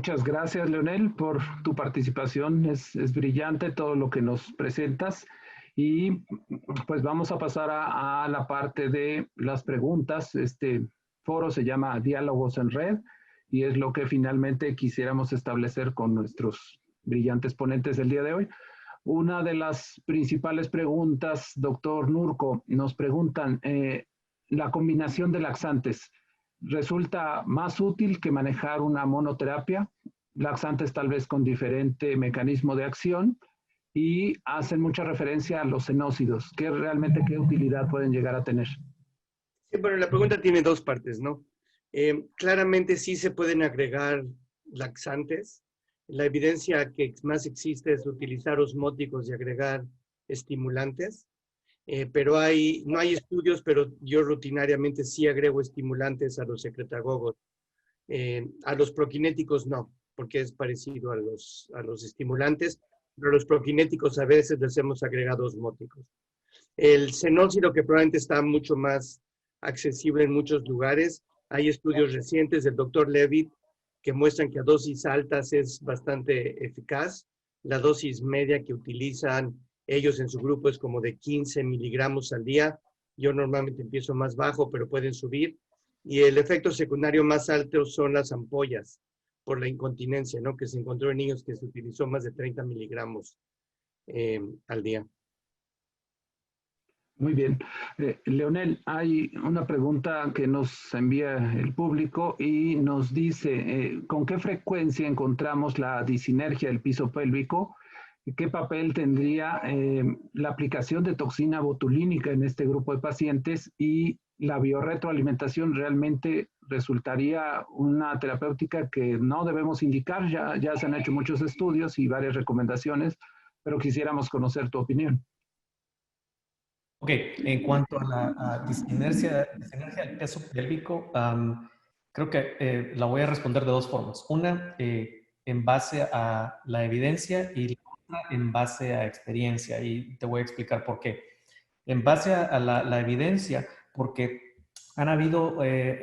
Muchas gracias, Leonel, por tu participación. Es brillante todo lo que nos presentas. Y pues vamos a pasar a la parte de las preguntas. Este foro se llama Diálogos en Red y es lo que finalmente quisiéramos establecer con nuestros brillantes ponentes del día de hoy. Una de las principales preguntas, doctor Nurko, nos preguntan, la combinación de laxantes, ¿resulta más útil que manejar una monoterapia? Laxantes tal vez con diferente mecanismo de acción y hacen mucha referencia a los xenócidos. ¿Qué utilidad pueden llegar a tener? Sí, bueno, la pregunta tiene dos partes, ¿no? Claramente sí se pueden agregar laxantes. La evidencia que más existe es utilizar osmóticos y agregar estimulantes. Pero no hay estudios, pero yo rutinariamente sí agrego estimulantes a los secretagogos. A los prokinéticos no, porque es parecido a los estimulantes, pero a los prokinéticos a veces les hemos agregado osmóticos. El xenócido, que probablemente está mucho más accesible en muchos lugares, hay estudios recientes del doctor Levitt que muestran que a dosis altas es bastante eficaz. La dosis media que utilizan ellos en su grupo es como de 15 miligramos al día. Yo normalmente empiezo más bajo, pero pueden subir. Y el efecto secundario más alto son las ampollas por la incontinencia, ¿no? Que se encontró en niños que se utilizó más de 30 miligramos al día. Muy bien. Leonel, hay una pregunta que nos envía el público y nos dice, ¿con qué frecuencia encontramos la disinergia del piso pélvico? ¿Qué papel tendría la aplicación de toxina botulínica en este grupo de pacientes? Y la biorretroalimentación realmente resultaría una terapéutica que no debemos indicar. Ya se han hecho muchos estudios y varias recomendaciones, pero quisiéramos conocer tu opinión. Ok, en cuanto a la disinergia del peso pélvico, creo que la voy a responder de dos formas. Una, en base a la evidencia y la otra en base a experiencia. Y te voy a explicar por qué. En base a la evidencia, porque han habido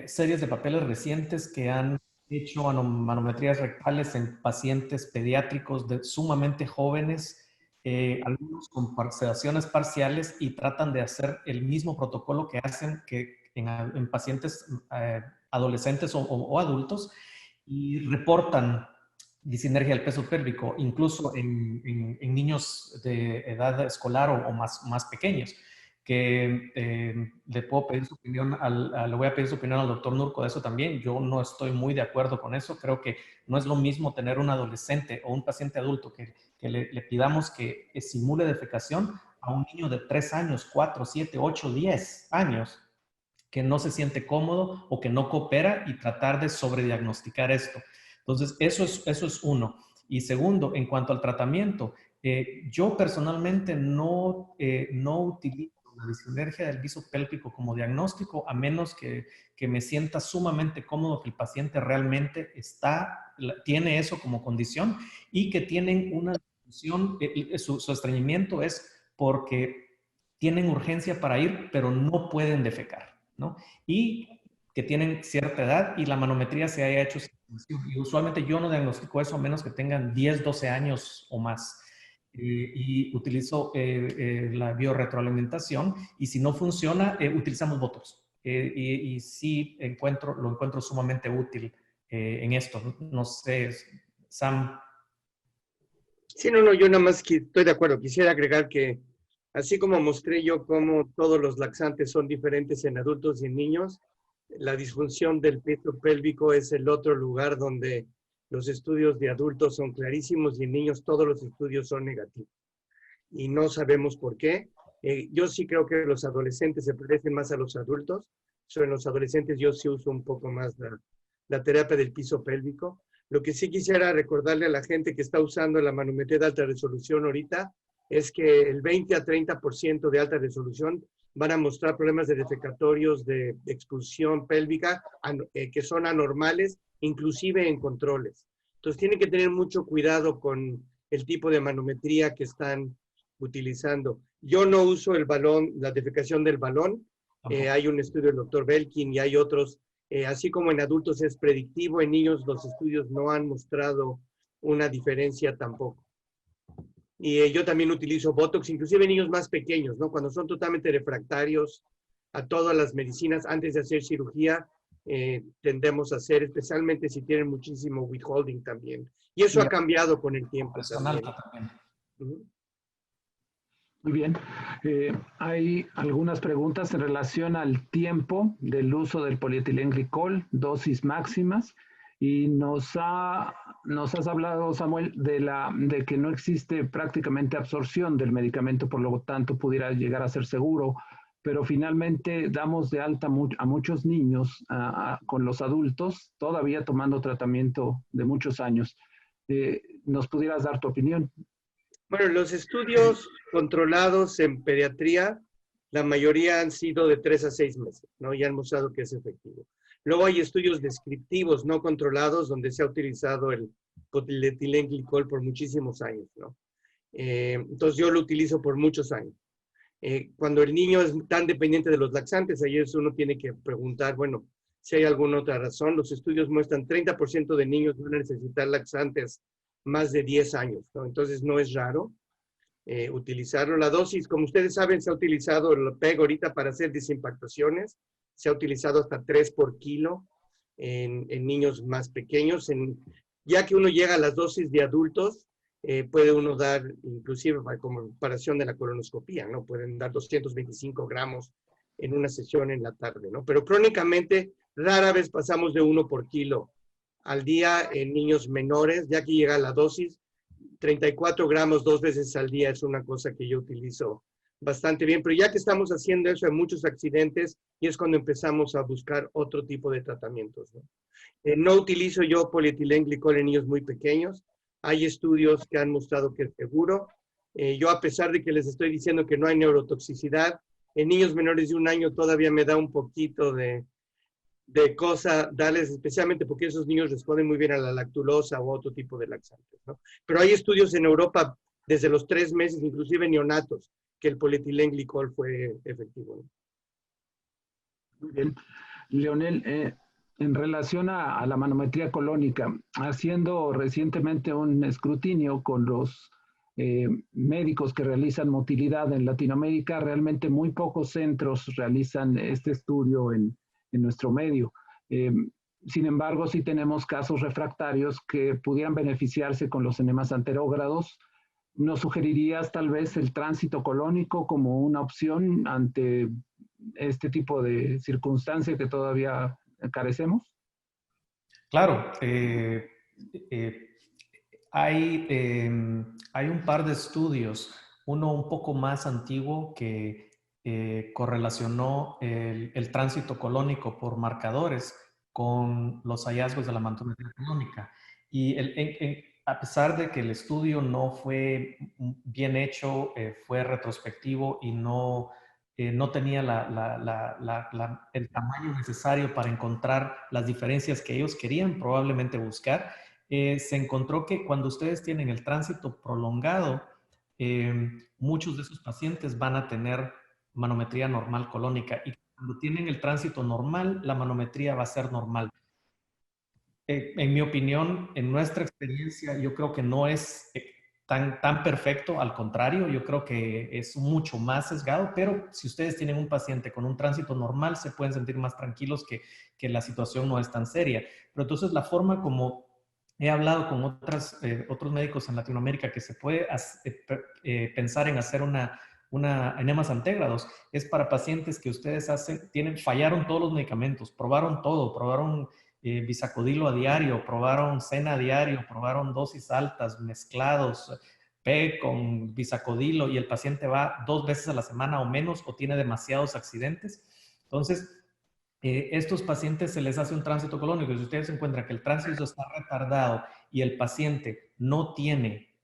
series de papeles recientes que han hecho manometrías rectales en pacientes pediátricos sumamente jóvenes, algunos con sedaciones parciales, y tratan de hacer el mismo protocolo que hacen en pacientes adolescentes o adultos, y reportan disinergia del peso pélvico, incluso en niños de edad escolar o más pequeños, que le puedo pedir su opinión, le voy a pedir su opinión al doctor Nurko de eso también. Yo no estoy muy de acuerdo con eso. Creo que no es lo mismo tener un adolescente o un paciente adulto que le pidamos que simule defecación a un niño de 3 años, 4, 7, 8, 10 años, que no se siente cómodo o que no coopera, y tratar de sobrediagnosticar esto. Entonces, eso es uno. Y segundo, en cuanto al tratamiento, yo personalmente no utilizo la disinergia del piso pélvico como diagnóstico, a menos que me sienta sumamente cómodo que el paciente realmente tiene eso como condición, y que tienen una disfunción, su estreñimiento es porque tienen urgencia para ir, pero no pueden defecar, ¿no? Y que tienen cierta edad y la manometría se haya hecho. Y usualmente yo no diagnostico eso a menos que tengan 10, 12 años o más. Y utilizo la biorretroalimentación, y si no funciona, utilizamos Botox. Y sí lo encuentro sumamente útil en esto. No sé, Sam. Sí, no, yo nada más estoy de acuerdo. Quisiera agregar que, así como mostré yo cómo todos los laxantes son diferentes en adultos y en niños, la disfunción del peso pélvico es el otro lugar donde los estudios de adultos son clarísimos y en niños todos los estudios son negativos. Y no sabemos por qué. Yo sí creo que los adolescentes se parecen más a los adultos. En los adolescentes yo sí uso un poco más la terapia del piso pélvico. Lo que sí quisiera recordarle a la gente que está usando la manometría de alta resolución ahorita es que el 20 a 30% de alta resolución van a mostrar problemas de defecatorios, de expulsión pélvica, que son anormales, inclusive en controles. Entonces tienen que tener mucho cuidado con el tipo de manometría que están utilizando. Yo no uso el balón, la defecación del balón. Hay un estudio del doctor Belkin y hay otros Así como en adultos es predictivo, en niños los estudios no han mostrado una diferencia tampoco. Y yo también utilizo Botox, inclusive en niños más pequeños, ¿no? Cuando son totalmente refractarios a todas las medicinas, antes de hacer cirugía, tendemos a hacer, especialmente si tienen muchísimo withholding también. Y eso ha cambiado con el tiempo también. Muy bien. Hay algunas preguntas en relación al tiempo del uso del polietilenglicol, dosis máximas, y nos has hablado, Samuel, de que no existe prácticamente absorción del medicamento, por lo tanto pudiera llegar a ser seguro, pero finalmente damos de alta a muchos niños con los adultos, todavía tomando tratamiento de muchos años. ¿Nos pudieras dar tu opinión? Bueno, los estudios controlados en pediatría, la mayoría han sido de 3 a 6 meses, ¿no? Y han mostrado que es efectivo. Luego hay estudios descriptivos no controlados donde se ha utilizado el polietilenglicol por muchísimos años, ¿no? Entonces yo lo utilizo por muchos años. Cuando el niño es tan dependiente de los laxantes, ahí uno tiene que preguntar, bueno, si hay alguna otra razón. Los estudios muestran 30% de niños van a necesitar laxantes más de 10 años, ¿no? Entonces no es raro utilizarlo. La dosis, como ustedes saben, se ha utilizado el PEG ahorita para hacer desimpactaciones. Se ha utilizado hasta 3 por kilo en niños más pequeños. Ya que uno llega a las dosis de adultos, puede uno dar, inclusive como comparación de la colonoscopía, ¿no? Pueden dar 225 gramos en una sesión en la tarde, ¿no? Pero crónicamente, rara vez pasamos de 1 por kilo al día en niños menores, ya que llega la dosis. 34 gramos 2 veces al día es una cosa que yo utilizo bastante bien, pero ya que estamos haciendo eso hay muchos accidentes y es cuando empezamos a buscar otro tipo de tratamientos, ¿no? No utilizo yo polietilenglicol en niños muy pequeños. Hay estudios que han mostrado que es seguro. Yo, a pesar de que les estoy diciendo que no hay neurotoxicidad, en niños menores de 1 año todavía me da un poquito de cosa darles, especialmente porque esos niños responden muy bien a la lactulosa o otro tipo de laxantes, ¿no? Pero hay estudios en Europa desde los 3 meses, inclusive neonatos, que el polietilenglicol fue efectivo, ¿no? Muy bien. Leonel, en relación a la manometría colónica, haciendo recientemente un escrutinio con los médicos que realizan motilidad en Latinoamérica, realmente muy pocos centros realizan este estudio en nuestro medio. Sin embargo, sí tenemos casos refractarios que pudieran beneficiarse con los enemas anterógrados. ¿Nos sugerirías tal vez el tránsito colónico como una opción ante este tipo de circunstancia que todavía carecemos? Claro. Hay un par de estudios, uno un poco más antiguo que correlacionó el tránsito colónico por marcadores con los hallazgos de la manometría colónica. Y a pesar de que el estudio no fue bien hecho, fue retrospectivo y no tenía el tamaño necesario para encontrar las diferencias que ellos querían probablemente buscar, se encontró que cuando ustedes tienen el tránsito prolongado, muchos de esos pacientes van a tener manometría normal colónica, y cuando tienen el tránsito normal, la manometría va a ser normal. En mi opinión, en nuestra experiencia, yo creo que no es tan perfecto, al contrario, yo creo que es mucho más sesgado, pero si ustedes tienen un paciente con un tránsito normal, se pueden sentir más tranquilos que la situación no es tan seria. Pero entonces la forma como he hablado con otros médicos en Latinoamérica que se puede pensar en hacer una enemas antegrados es para pacientes que ustedes fallaron todos los medicamentos, probaron todo, probaron bisacodilo a diario, probaron cena a diario, probaron dosis altas, mezclados, P con bisacodilo, y el paciente va 2 veces a la semana o menos, o tiene demasiados accidentes. Entonces, estos pacientes se les hace un tránsito colónico, y si ustedes encuentran que el tránsito está retardado y el paciente no tiene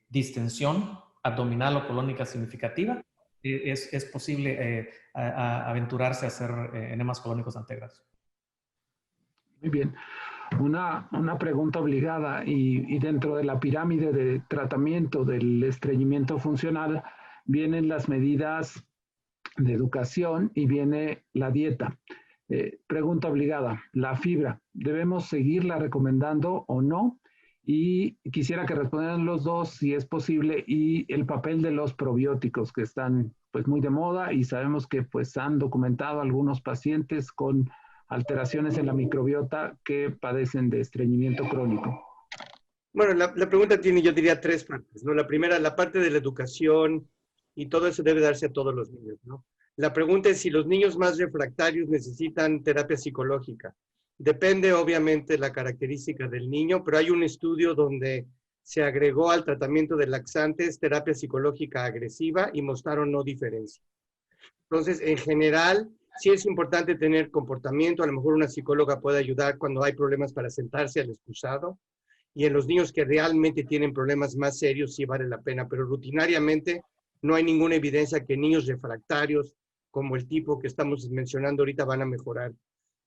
distensión abdominal o colónica significativa, es posible aventurarse a hacer enemas colónicos antegrados. Muy bien. Una pregunta obligada, y dentro de la pirámide de tratamiento del estreñimiento funcional vienen las medidas de educación y viene la dieta. Pregunta obligada, la fibra, ¿debemos seguirla recomendando o no? Y quisiera que respondieran los dos, si es posible, y el papel de los probióticos que están pues muy de moda y sabemos que pues han documentado algunos pacientes con alteraciones en la microbiota que padecen de estreñimiento crónico. Bueno, la pregunta tiene, yo diría, tres partes, ¿no? La primera, la parte de la educación y todo eso debe darse a todos los niños, ¿no? La pregunta es si los niños más refractarios necesitan terapia psicológica. Depende, obviamente, de la característica del niño, pero hay un estudio donde se agregó al tratamiento de laxantes terapia psicológica agresiva y mostraron no diferencia. Entonces, en general, sí es importante tener comportamiento. A lo mejor una psicóloga puede ayudar cuando hay problemas para sentarse al excusado. Y en los niños que realmente tienen problemas más serios sí vale la pena, pero rutinariamente no hay ninguna evidencia que niños refractarios, como el tipo que estamos mencionando ahorita, van a mejorar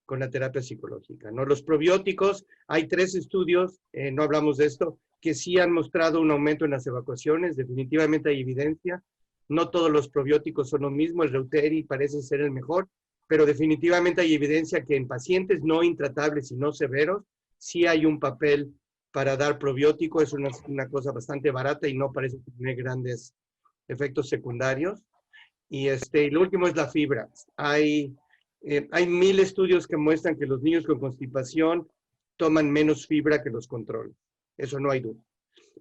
con la terapia psicológica, ¿no? Los probióticos, hay 3 estudios, no hablamos de esto, que sí han mostrado un aumento en las evacuaciones, definitivamente hay evidencia. No todos los probióticos son lo mismo, el Reuteri parece ser el mejor, pero definitivamente hay evidencia que en pacientes no intratables y no severos, sí hay un papel para dar probiótico. Es una cosa bastante barata y no parece tener grandes efectos secundarios. Y lo último es la fibra. Hay 1000 estudios que muestran que los niños con constipación toman menos fibra que los controles. Eso no hay duda.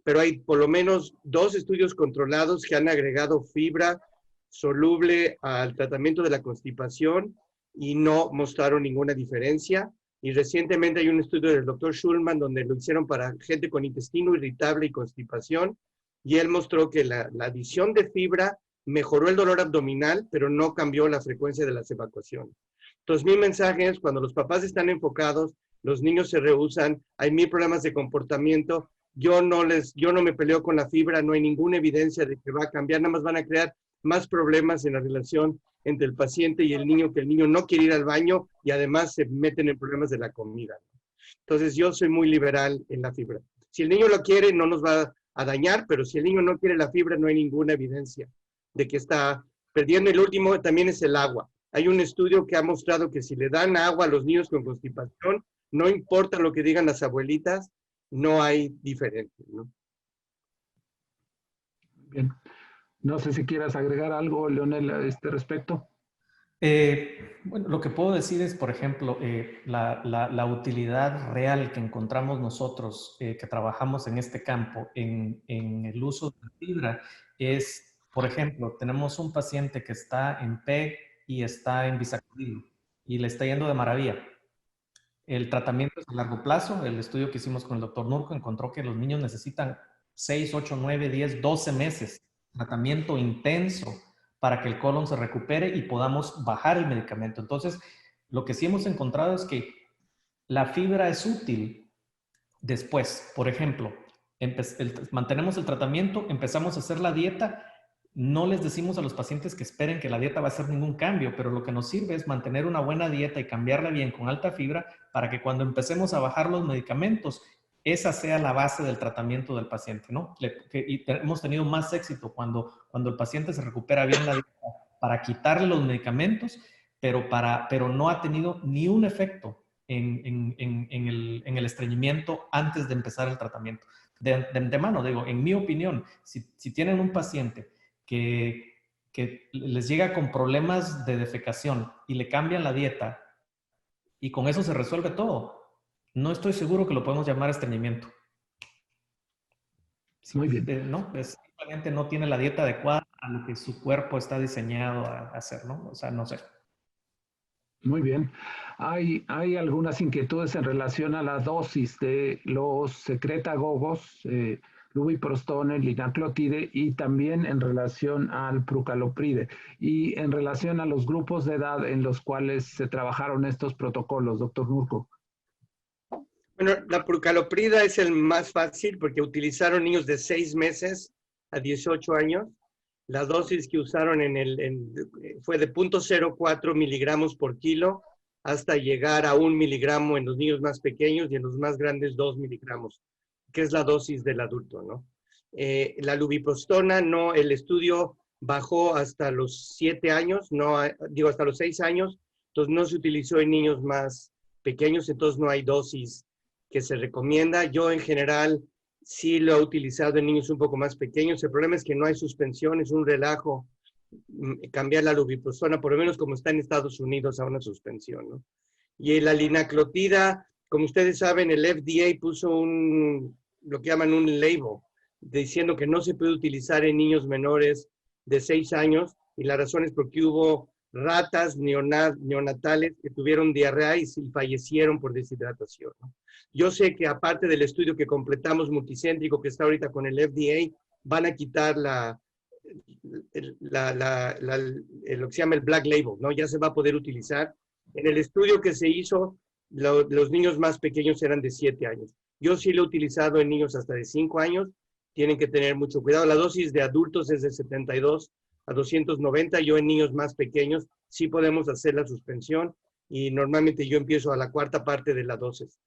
Pero hay por lo menos 2 estudios controlados que han agregado fibra soluble al tratamiento de la constipación y no mostraron ninguna diferencia. Y recientemente hay un estudio del doctor Schulman donde lo hicieron para gente con intestino irritable y constipación, y él mostró que la adición de fibra mejoró el dolor abdominal, pero no cambió la frecuencia de las evacuaciones. Entonces, mi mensaje es, cuando los papás están enfocados, los niños se rehúsan, hay 1000 problemas de comportamiento, yo no me peleo con la fibra, no hay ninguna evidencia de que va a cambiar, nada más van a crear más problemas en la relación entre el paciente y el niño, que el niño no quiere ir al baño y además se meten en problemas de la comida. Entonces yo soy muy liberal en la fibra. Si el niño lo quiere, no nos va a dañar, pero si el niño no quiere la fibra, no hay ninguna evidencia de que está perdiendo. El último también es el agua. Hay un estudio que ha mostrado que si le dan agua a los niños con constipación, no importa lo que digan las abuelitas, no hay diferencia, ¿no? Bien. No sé si quieras agregar algo, Leonel, a este respecto. Bueno, lo que puedo decir es, por ejemplo, la utilidad real que encontramos nosotros que trabajamos en este campo en el uso de la fibra es, por ejemplo, tenemos un paciente que está en PEG y está en bisacudido y le está yendo de maravilla. El tratamiento es a largo plazo. El estudio que hicimos con el doctor Nurko encontró que los niños necesitan 6, 8, 9, 10, 12 meses. Tratamiento intenso para que el colon se recupere y podamos bajar el medicamento. Entonces, lo que sí hemos encontrado es que la fibra es útil después. Por ejemplo, mantenemos el tratamiento, empezamos a hacer la dieta. No les decimos a los pacientes que esperen que la dieta va a hacer ningún cambio, pero lo que nos sirve es mantener una buena dieta y cambiarla bien con alta fibra para que cuando empecemos a bajar los medicamentos, esa sea la base del tratamiento del paciente, ¿no? Y hemos tenido más éxito cuando el paciente se recupera bien la dieta para quitarle los medicamentos, pero no ha tenido ni un efecto en el estreñimiento antes de empezar el tratamiento. De antemano, digo, en mi opinión, si tienen un paciente que les llega con problemas de defecación y le cambian la dieta y con eso se resuelve todo, no estoy seguro que lo podemos llamar estreñimiento. Muy bien. No, simplemente no tiene la dieta adecuada a lo que su cuerpo está diseñado a hacer, ¿no? O sea, no sé. Muy bien. Hay algunas inquietudes en relación a la dosis de los secretagogos, lubiprostone, linaclotide, y también en relación al prucalopride y en relación a los grupos de edad en los cuales se trabajaron estos protocolos, doctor Nurko. Bueno, la prucaloprida es el más fácil porque utilizaron niños de 6 meses a 18 años. La dosis que usaron fue de 0.04 miligramos por kilo hasta llegar a 1 miligramo en los niños más pequeños y en los más grandes 2 miligramos, que es la dosis del adulto, ¿no? La lubiprostona, el estudio bajó hasta los 7 años, hasta los 6 años, entonces no se utilizó en niños más pequeños, entonces no hay dosis que se recomienda. Yo en general sí lo he utilizado en niños un poco más pequeños. El problema es que no hay suspensión, es un relajo cambiar la lubiprostona, por lo menos como está en Estados Unidos, a una suspensión, ¿no? Y la linaclotida, como ustedes saben, el FDA puso lo que llaman un label, diciendo que no se puede utilizar en niños menores de 6 años, y la razón es porque hubo ratas neonatales que tuvieron diarrea y fallecieron por deshidratación, ¿no? Yo sé que aparte del estudio que completamos multicéntrico que está ahorita con el FDA, van a quitar lo que se llama el Black Label, ¿no? Ya se va a poder utilizar. En el estudio que se hizo, los niños más pequeños eran de 7 años. Yo sí lo he utilizado en niños hasta de 5 años. Tienen que tener mucho cuidado. La dosis de adultos es de 72 a 290. Yo en niños más pequeños sí podemos hacer la suspensión y normalmente yo empiezo a la 4ª parte de la dosis.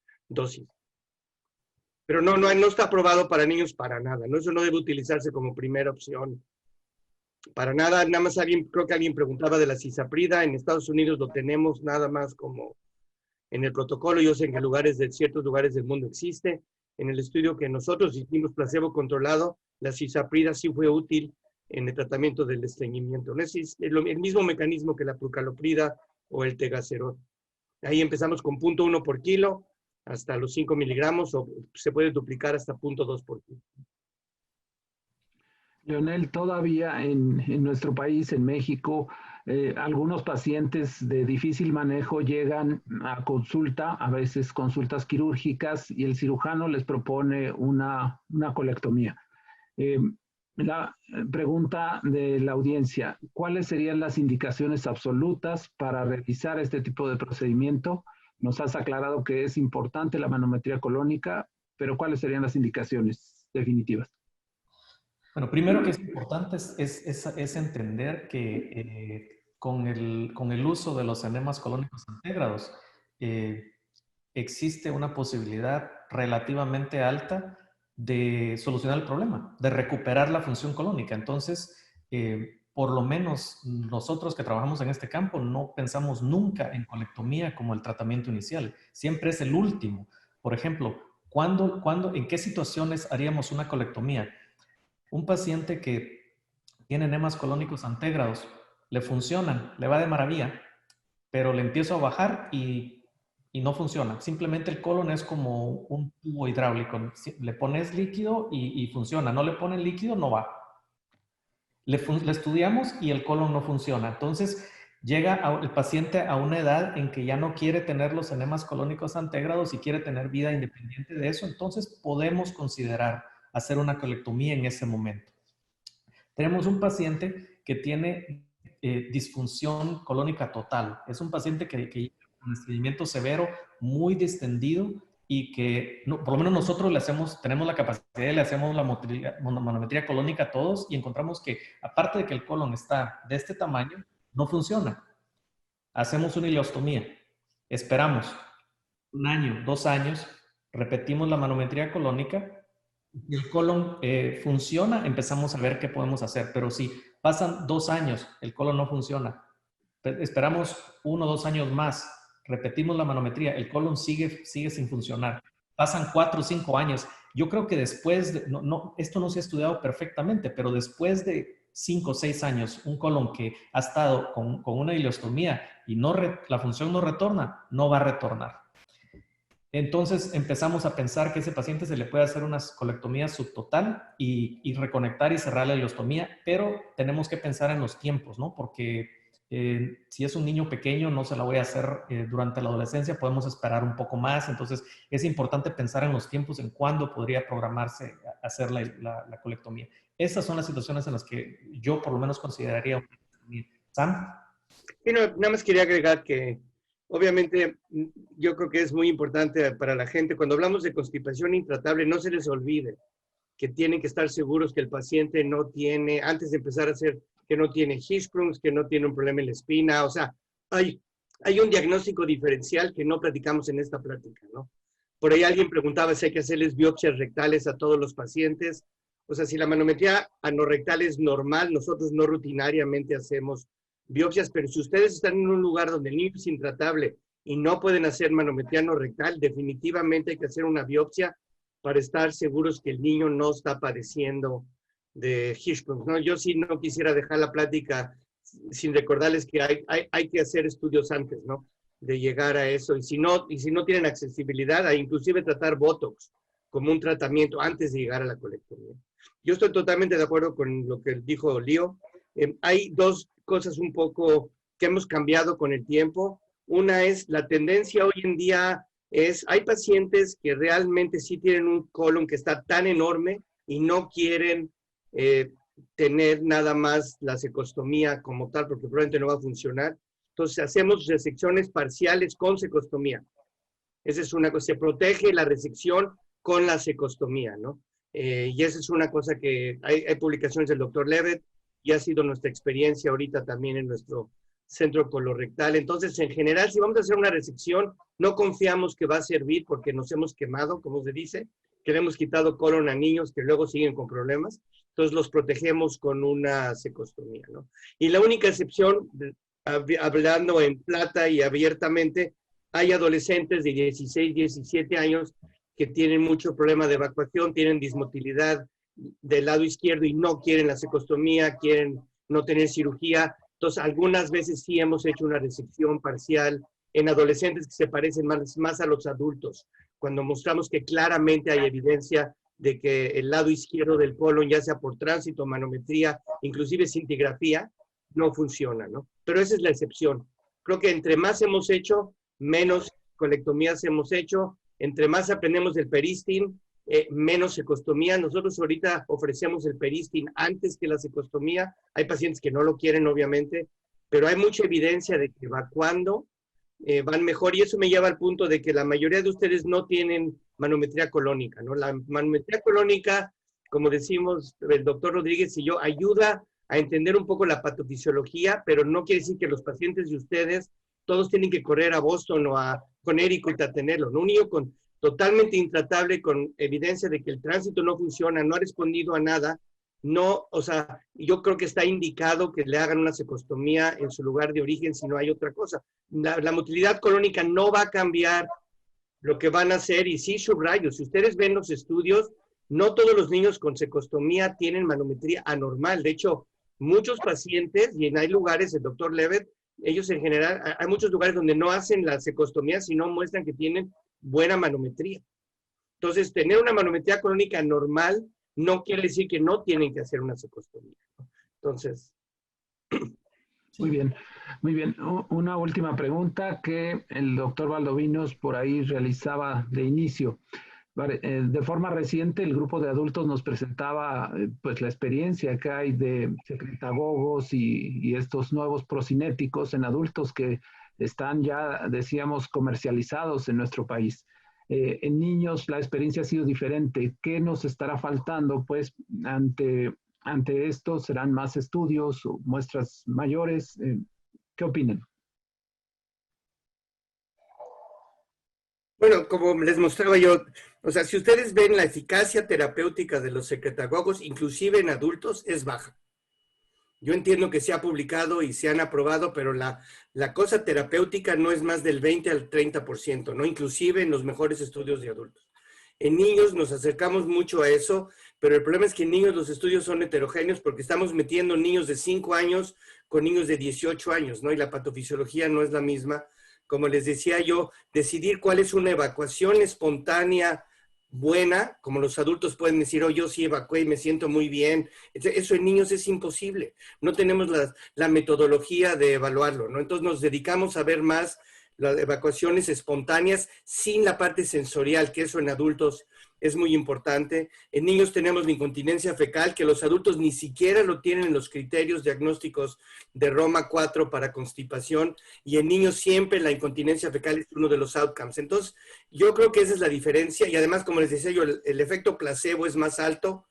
Pero no está aprobado para niños para nada, ¿no? Eso no debe utilizarse como primera opción. Para nada, nada más creo que alguien preguntaba de la cisaprida. En Estados Unidos lo tenemos nada más como en el protocolo. Yo sé que en ciertos lugares del mundo existe. En el estudio que nosotros hicimos placebo controlado, la cisaprida sí fue útil en el tratamiento del estreñimiento. No es el mismo mecanismo que la prucaloprida o el tegacerol. Ahí empezamos con 0.1 por kilo hasta los 5 miligramos, o se puede duplicar hasta 0.2 por kilo. Leonel, todavía en nuestro país, en México, algunos pacientes de difícil manejo llegan a consulta, a veces consultas quirúrgicas, y el cirujano les propone una colectomía. La pregunta de la audiencia: ¿cuáles serían las indicaciones absolutas para realizar este tipo de procedimiento? Nos has aclarado que es importante la manometría colónica, pero ¿cuáles serían las indicaciones definitivas? Bueno, primero que es importante es entender que con el uso de los enemas colónicos antegrados existe una posibilidad relativamente alta de solucionar el problema, de recuperar la función colónica. Entonces, por lo menos nosotros que trabajamos en este campo no pensamos nunca en colectomía como el tratamiento inicial. Siempre es el último. Por ejemplo, ¿en qué situaciones haríamos una colectomía? Un paciente que tiene enemas colónicos antegrados, le funcionan, le va de maravilla, pero le empiezo a bajar y no funciona. Simplemente el colon es como un tubo hidráulico. Le pones líquido y funciona. No le pones líquido, no va. Le estudiamos y el colon no funciona. Entonces llega el paciente a una edad en que ya no quiere tener los enemas colónicos antegrados y quiere tener vida independiente de eso. Entonces podemos considerar hacer una colectomía en ese momento. Tenemos un paciente que tiene disfunción colónica total. Es un paciente que tiene un estreñimiento severo, muy distendido, y que por lo menos nosotros tenemos la capacidad, le hacemos la manometría colónica a todos y encontramos que aparte de que el colon está de este tamaño, no funciona. Hacemos una ileostomía, esperamos 1 año, 2 años, repetimos la manometría colónica. Y el colon funciona, empezamos a ver qué podemos hacer. Pero si pasan 2 años, el colon no funciona, esperamos 1 o 2 años más, repetimos la manometría, el colon sigue sin funcionar. Pasan 4 o 5 años. Yo creo que después, esto no se ha estudiado perfectamente, pero después de 5 o 6 años, un colon que ha estado con una ileostomía y la función no retorna, no va a retornar. Entonces empezamos a pensar que a ese paciente se le puede hacer una colectomía subtotal y reconectar y cerrar la ileostomía, pero tenemos que pensar en los tiempos, ¿no? Porque si es un niño pequeño, no se la voy a hacer durante la adolescencia, podemos esperar un poco más. Entonces es importante pensar en los tiempos, en cuándo podría programarse hacer la colectomía. Esas son las situaciones en las que yo por lo menos consideraría una colectomía. ¿Sam? Sí, nada más quería agregar que obviamente yo creo que es muy importante para la gente, cuando hablamos de constipación intratable, no se les olvide que tienen que estar seguros que el paciente no tiene, antes de empezar a hacer, que no tiene Hirschsprungs, que no tiene un problema en la espina. O sea, hay un diagnóstico diferencial que no platicamos en esta plática, ¿no? Por ahí alguien preguntaba si hay que hacerles biopsias rectales a todos los pacientes. O sea, si la manometría anorrectal es normal, nosotros no rutinariamente hacemos biopsias, pero si ustedes están en un lugar donde el niño es intratable y no pueden hacer manometría no rectal, definitivamente hay que hacer una biopsia para estar seguros que el niño no está padeciendo de Hirschsprung, ¿no? Yo sí no quisiera dejar la plática sin recordarles que hay que hacer estudios antes, ¿no? De llegar a eso. Y si no tienen accesibilidad, a inclusive tratar Botox como un tratamiento antes de llegar a la colectomía. Yo estoy totalmente de acuerdo con lo que dijo Lío. Hay dos cosas un poco que hemos cambiado con el tiempo. Una es la tendencia hoy en día hay pacientes que realmente sí tienen un colon que está tan enorme y no quieren tener nada más la cecostomía como tal, porque probablemente no va a funcionar. Entonces hacemos resecciones parciales con cecostomía. Esa es una cosa, se protege la resección con la cecostomía, ¿no? Y esa es una cosa que hay publicaciones del doctor Levitt y ha sido nuestra experiencia ahorita también en nuestro centro colorectal. Entonces, en general, si vamos a hacer una resección, no confiamos que va a servir porque nos hemos quemado, como se dice, que le hemos quitado colon a niños que luego siguen con problemas. Entonces, los protegemos con una cecostomía, ¿no? Y la única excepción, hablando en plata y abiertamente, hay adolescentes de 16, 17 años que tienen mucho problema de evacuación, tienen dismotilidad del lado izquierdo y no quieren la cecostomía, quieren no tener cirugía. Entonces, algunas veces sí hemos hecho una resección parcial en adolescentes que se parecen más a los adultos, cuando mostramos que claramente hay evidencia de que el lado izquierdo del colon, ya sea por tránsito, manometría, inclusive cintigrafía, no funciona, ¿no? Pero esa es la excepción. Creo que entre más hemos hecho, menos colectomías hemos hecho, entre más aprendemos del peristin, menos cecostomía. Nosotros ahorita ofrecemos el peristin antes que la cecostomía. Hay pacientes que no lo quieren, obviamente, pero hay mucha evidencia de que evacuando van mejor, y eso me lleva al punto de que la mayoría de ustedes no tienen manometría colónica, ¿no? La manometría colónica, como decimos el doctor Rodríguez y yo, ayuda a entender un poco la patofisiología, pero no quiere decir que los pacientes de ustedes todos tienen que correr a Boston o a Connecticut a tenerlo, ¿no? Un niño totalmente intratable, con evidencia de que el tránsito no funciona, no ha respondido a nada, no, o sea, yo creo que está indicado que le hagan una cecostomía en su lugar de origen si no hay otra cosa. La motilidad colónica no va a cambiar lo que van a hacer, y sí subrayo, si ustedes ven los estudios, no todos los niños con cecostomía tienen manometría anormal. De hecho, muchos pacientes, y hay lugares, el doctor Levitt, ellos en general, hay muchos lugares donde no hacen la cecostomía, sino muestran que tienen buena manometría. Entonces, tener una manometría colónica normal no quiere decir que no tienen que hacer una cecostomía. Entonces. Muy bien, muy bien. Una última pregunta que el doctor Valdovinos por ahí realizaba de inicio. De forma reciente, el grupo de adultos nos presentaba pues la experiencia que hay de secretagogos y estos nuevos procinéticos en adultos que están ya, decíamos, comercializados en nuestro país. En niños la experiencia ha sido diferente. ¿Qué nos estará faltando? Pues ante esto, ¿serán más estudios o muestras mayores? ¿Qué opinan? Bueno, como les mostraba yo, o sea, si ustedes ven la eficacia terapéutica de los secretagogos, inclusive en adultos, es baja. Yo entiendo que se ha publicado y se han aprobado, pero la cosa terapéutica no es más del 20 al 30%, ¿no? Inclusive en los mejores estudios de adultos. En niños nos acercamos mucho a eso, pero el problema es que en niños los estudios son heterogéneos porque estamos metiendo niños de 5 años con niños de 18 años, ¿no? Y la patofisiología no es la misma. Como les decía yo, decidir cuál es una evacuación espontánea buena, como los adultos pueden decir, oh, yo sí evacué y me siento muy bien. Eso en niños es imposible. No tenemos la metodología de evaluarlo, ¿no? Entonces nos dedicamos a ver más las evacuaciones espontáneas sin la parte sensorial, que eso en adultos es muy importante. En niños tenemos la incontinencia fecal, que los adultos ni siquiera lo tienen en los criterios diagnósticos de Roma 4 para constipación, y en niños siempre la incontinencia fecal es uno de los outcomes. Entonces, yo creo que esa es la diferencia, y además, como les decía yo, el efecto placebo es más alto,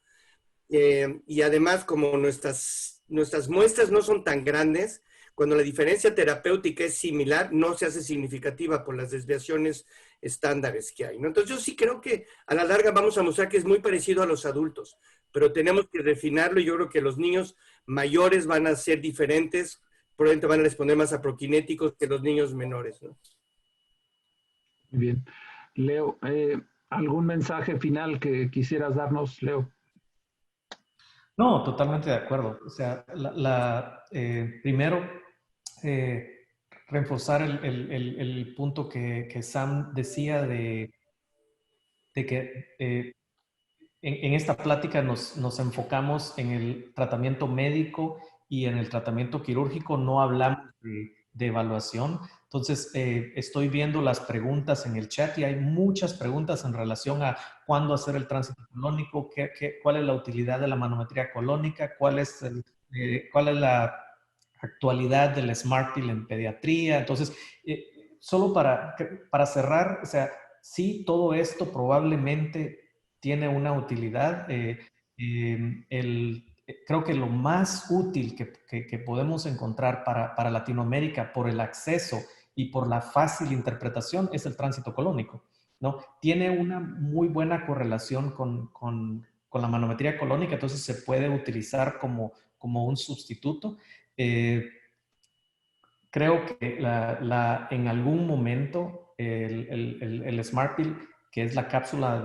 y además, como nuestras muestras no son tan grandes, cuando la diferencia terapéutica es similar, no se hace significativa por las desviaciones estándares que hay, ¿no? Entonces yo sí creo que a la larga vamos a mostrar que es muy parecido a los adultos, pero tenemos que refinarlo, y yo creo que los niños mayores van a ser diferentes probablemente van a responder más a prokinéticos que los niños menores, ¿no? Muy bien. Leo, ¿algún mensaje final que quisieras darnos, Leo? No, totalmente de acuerdo. O sea, primero, reforzar el punto que Sam decía de que en esta plática nos enfocamos en el tratamiento médico y en el tratamiento quirúrgico, no hablamos de evaluación. Entonces, estoy viendo las preguntas en el chat y hay muchas preguntas en relación a cuándo hacer el tránsito colónico, cuál es la utilidad de la manometría colónica, cuál es la actualidad del Smart Pill en pediatría. Entonces, solo para cerrar, o sea, sí, todo esto probablemente tiene una utilidad. Creo que lo más útil que podemos encontrar para Latinoamérica por el acceso y por la fácil interpretación es el tránsito colónico, ¿no? Tiene una muy buena correlación con la manometría colónica, entonces se puede utilizar como un sustituto. Creo que en algún momento el Smart Pill, que es la cápsula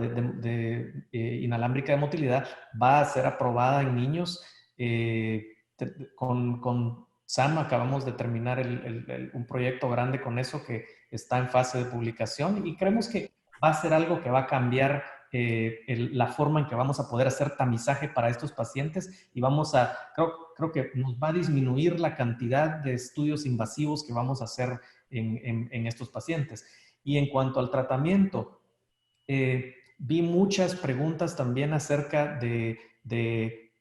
inalámbrica de motilidad, va a ser aprobada en niños. Con Sam acabamos de terminar un proyecto grande con eso que está en fase de publicación y creemos que va a ser algo que va a cambiar la forma en que vamos a poder hacer tamizaje para estos pacientes y creo que nos va a disminuir la cantidad de estudios invasivos que vamos a hacer en estos pacientes. Y en cuanto al tratamiento, vi muchas preguntas también acerca de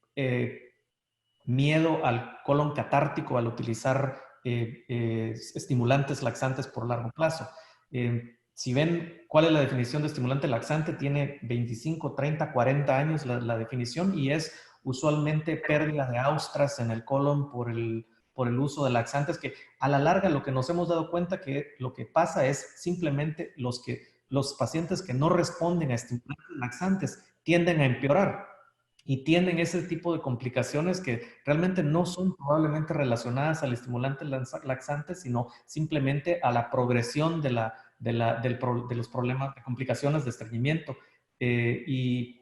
miedo al colon catártico al utilizar estimulantes laxantes por largo plazo. Si ven cuál es la definición de estimulante laxante, tiene 25, 30, 40 años la definición y es usualmente pérdida de austras en el colon por el uso de laxantes, que a la larga lo que nos hemos dado cuenta que lo que pasa es simplemente los pacientes que no responden a estimulantes laxantes tienden a empeorar y tienen ese tipo de complicaciones que realmente no son probablemente relacionadas al estimulante laxante, sino simplemente a la progresión de los problemas, de complicaciones de estreñimiento. Y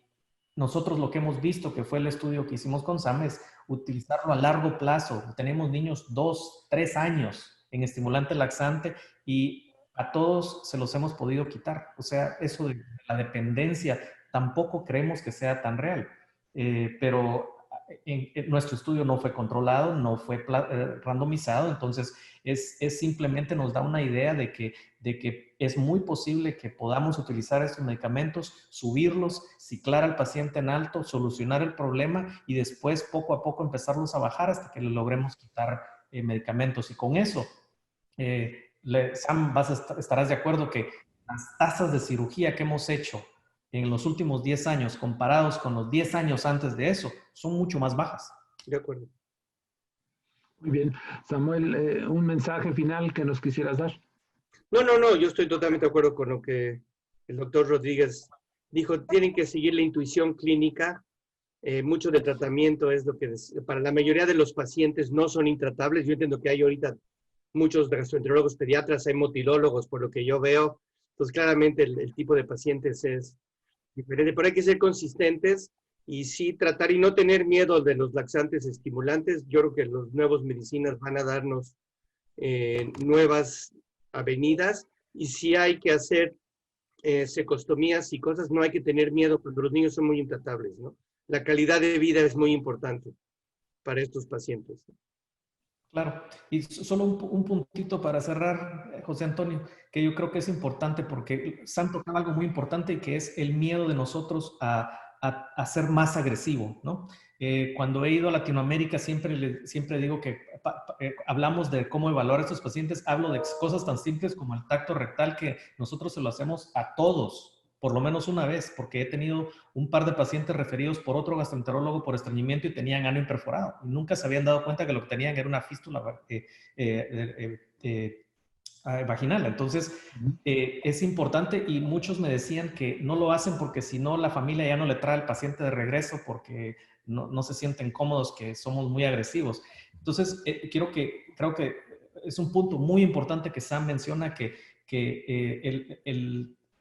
nosotros lo que hemos visto, que fue el estudio que hicimos con Sam, es utilizarlo a largo plazo. Tenemos niños 2, 3 años en estimulante laxante y a todos se los hemos podido quitar. O sea, eso de la dependencia tampoco creemos que sea tan real. Pero nuestro estudio no fue controlado, no fue randomizado, entonces simplemente nos da una idea de que es muy posible que podamos utilizar estos medicamentos, subirlos, ciclar al paciente en alto, solucionar el problema y después poco a poco empezarlos a bajar hasta que le logremos quitar medicamentos. Y con eso, Sam, estarás de acuerdo que las tasas de cirugía que hemos hecho en los últimos 10 años comparados con los 10 años antes de eso son mucho más bajas. De acuerdo. Muy bien. Samuel, un mensaje final que nos quisieras dar. No, yo estoy totalmente de acuerdo con lo que el doctor Rodríguez dijo. Tienen que seguir la intuición clínica. Mucho del tratamiento es lo que para la mayoría de los pacientes no son intratables. Yo entiendo que hay ahorita muchos gastroenterólogos pediatras, hay motilólogos, por lo que yo veo. Entonces, claramente el tipo de pacientes es diferente, pero hay que ser consistentes y sí tratar y no tener miedo de los laxantes estimulantes. Yo creo que los nuevos medicinas van a darnos nuevas avenidas y si hay que hacer secostomías y cosas, no hay que tener miedo cuando los niños son muy intratables, ¿no? La calidad de vida es muy importante para estos pacientes. Claro, y solo un puntito para cerrar, José Antonio, que yo creo que es importante porque Sam tocaba algo muy importante que es el miedo de nosotros a ser más agresivo, ¿no? Cuando he ido a Latinoamérica siempre digo que hablamos de cómo evaluar a estos pacientes, hablo de cosas tan simples como el tacto rectal que nosotros se lo hacemos a todos, por lo menos una vez, porque he tenido un par de pacientes referidos por otro gastroenterólogo por estreñimiento y tenían ano imperforado. Y nunca se habían dado cuenta que lo que tenían era una fístula vaginal. Entonces, es importante y muchos me decían que no lo hacen porque si no, la familia ya no le trae al paciente de regreso porque no se sienten cómodos, que somos muy agresivos. Entonces, creo que es un punto muy importante que Sam menciona, que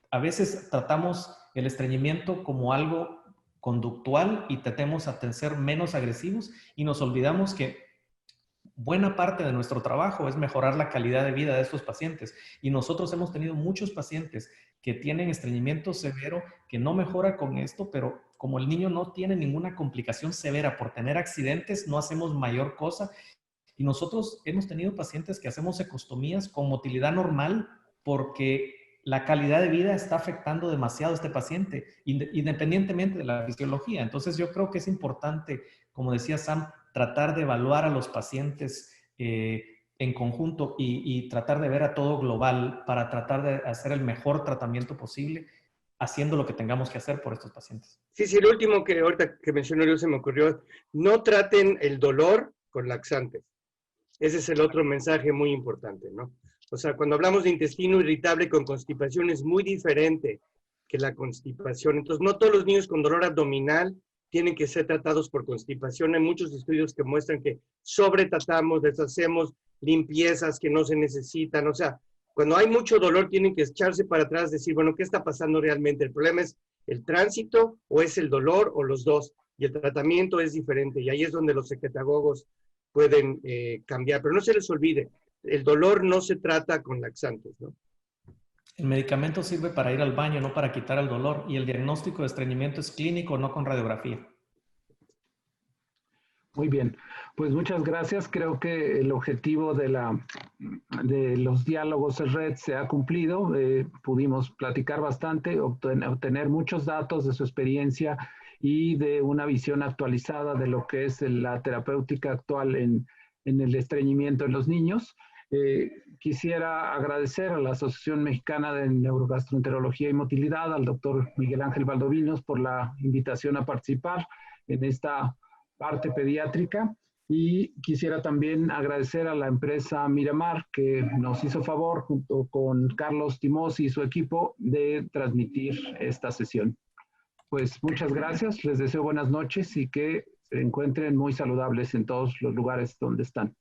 a veces tratamos el estreñimiento como algo conductual y tratemos a ser menos agresivos y nos olvidamos que buena parte de nuestro trabajo es mejorar la calidad de vida de estos pacientes. Y nosotros hemos tenido muchos pacientes que tienen estreñimiento severo, que no mejora con esto, pero como el niño no tiene ninguna complicación severa por tener accidentes, no hacemos mayor cosa. Y nosotros hemos tenido pacientes que hacemos ecostomías con motilidad normal porque la calidad de vida está afectando demasiado a este paciente, independientemente de la fisiología. Entonces yo creo que es importante, como decía Sam, tratar de evaluar a los pacientes en conjunto y tratar de ver a todo global para tratar de hacer el mejor tratamiento posible, haciendo lo que tengamos que hacer por estos pacientes. Sí, sí, lo último que ahorita que mencionó yo se me ocurrió, no traten el dolor con laxantes. Ese es el otro mensaje muy importante, ¿no? O sea, cuando hablamos de intestino irritable con constipación es muy diferente que la constipación. Entonces, no todos los niños con dolor abdominal tienen que ser tratados por constipación. Hay muchos estudios que muestran que sobretratamos, deshacemos limpiezas que no se necesitan. O sea, cuando hay mucho dolor tienen que echarse para atrás, decir, bueno, ¿qué está pasando realmente? ¿El problema es el tránsito o es el dolor o los dos? Y el tratamiento es diferente. Y ahí es donde los secretagogos pueden cambiar. Pero no se les olvide, el dolor no se trata con laxantes, ¿no? El medicamento sirve para ir al baño, no para quitar el dolor. Y el diagnóstico de estreñimiento es clínico, no con radiografía. Muy bien, pues muchas gracias. Creo que el objetivo de los diálogos en red se ha cumplido. Pudimos platicar bastante, obtener muchos datos de su experiencia y de una visión actualizada de lo que es la terapéutica actual en el estreñimiento en los niños. Quisiera agradecer a la Asociación Mexicana de Neurogastroenterología y Motilidad, al doctor Miguel Ángel Valdovinos, por la invitación a participar en esta parte pediátrica, y quisiera también agradecer a la empresa Miramar que nos hizo favor junto con Carlos Timosi y su equipo de transmitir esta sesión. Pues muchas gracias, les deseo buenas noches y que se encuentren muy saludables en todos los lugares donde están.